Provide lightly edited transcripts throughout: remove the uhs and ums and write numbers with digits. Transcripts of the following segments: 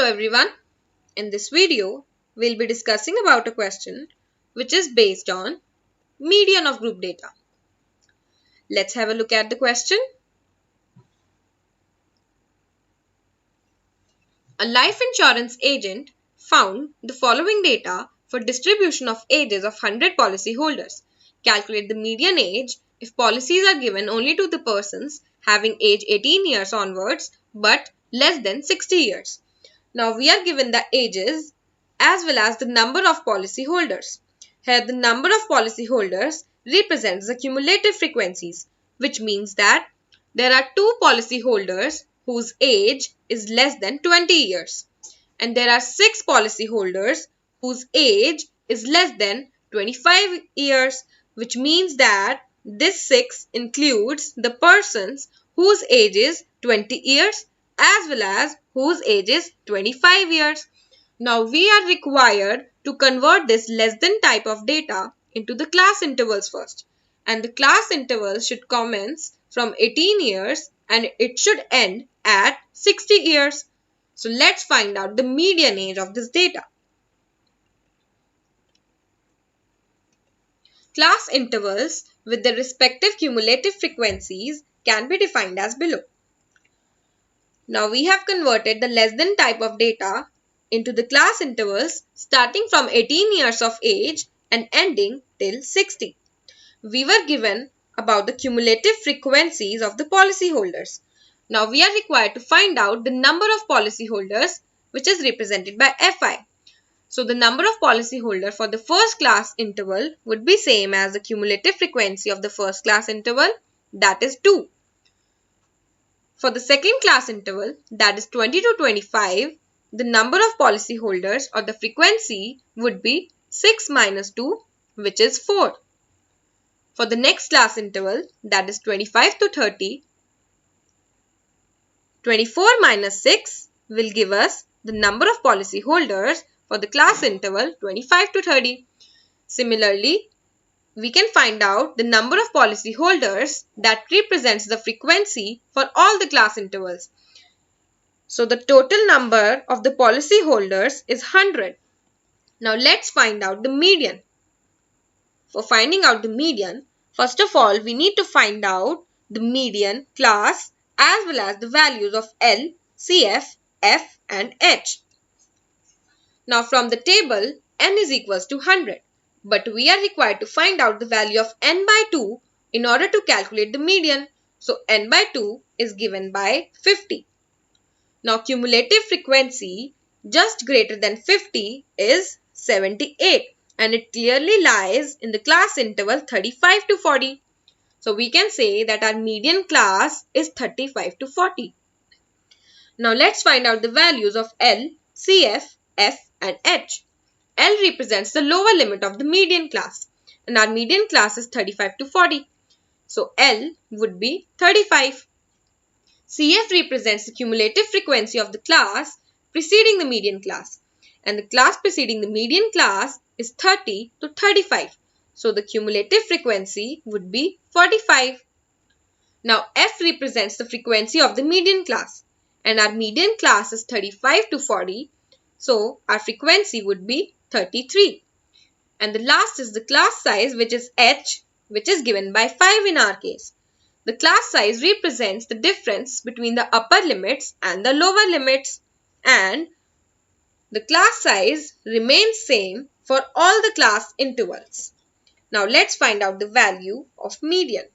Hello everyone. In this video, we'll be discussing about a question which is based on median of group data. Let's have a look at the question. A life insurance agent found the following data for distribution of ages of 100 policyholders. Calculate the median age if policies are given only to the persons having age 18 years onwards but less than 60 years. Now we are given the ages as well as the number of policyholders. Here the number of policyholders represents the cumulative frequencies, which means that there are two policyholders whose age is less than 20 years and there are 6 policyholders whose age is less than 25 years, which means that this 6 includes the persons whose age is 20 years as well as whose age is 25 years. Now we are required to convert this less than type of data into the class intervals first, and the class intervals should commence from 18 years and it should end at 60 years. So let's find out the median age of this data. Class intervals with their respective cumulative frequencies can be defined as below. Now we have converted the less than type of data into the class intervals starting from 18 years of age and ending till 60. We were given about the cumulative frequencies of the policyholders. Now we are required to find out the number of policyholders, which is represented by Fi. So the number of policyholders for the first class interval would be same as the cumulative frequency of the first class interval, that is 2. For the second class interval, that is 20 to 25, the number of policyholders or the frequency would be 6 minus 2, which is 4. For the next class interval, that is 25 to 30, 24 minus 6 will give us the number of policyholders for the class interval 25 to 30. Similarly, we can find out the number of policyholders that represents the frequency for all the class intervals. So the total number of the policyholders is 100. Now let's find out the median. For finding out the median, first of all we need to find out the median class as well as the values of L, CF, F and H. Now from the table, n is equals to 100. But we are required to find out the value of n by 2 in order to calculate the median. So n by 2 is given by 50. Now cumulative frequency just greater than 50 is 78 and it clearly lies in the class interval 35 to 40. So we can say that our median class is 35 to 40. Now let's find out the values of L, CF, F and H. L represents the lower limit of the median class and our median class is 35 to 40. So L would be 35. CF represents the cumulative frequency of the class preceding the median class and the class preceding the median class is 30 to 35. So the cumulative frequency would be 45. Now F represents the frequency of the median class and our median class is 35 to 40. So our frequency would be 33. And the last is the class size, which is H, which is given by 5 in our case. The class size represents the difference between the upper limits and the lower limits, and the class size remains same for all the class intervals. Now let's find out the value of median.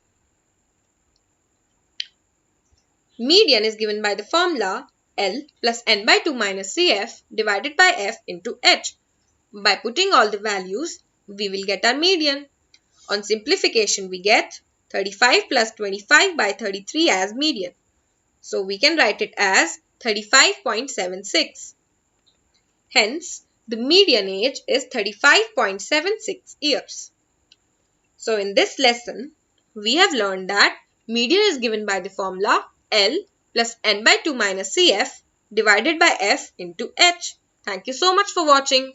Median is given by the formula L plus n by 2 minus CF divided by F into H. By putting all the values, we will get our median. On simplification, we get 35 plus 25 by 33 as median. So we can write it as 35.76. Hence, the median age is 35.76 years. So in this lesson, we have learned that median is given by the formula L plus n by 2 minus CF divided by F into H. Thank you so much for watching.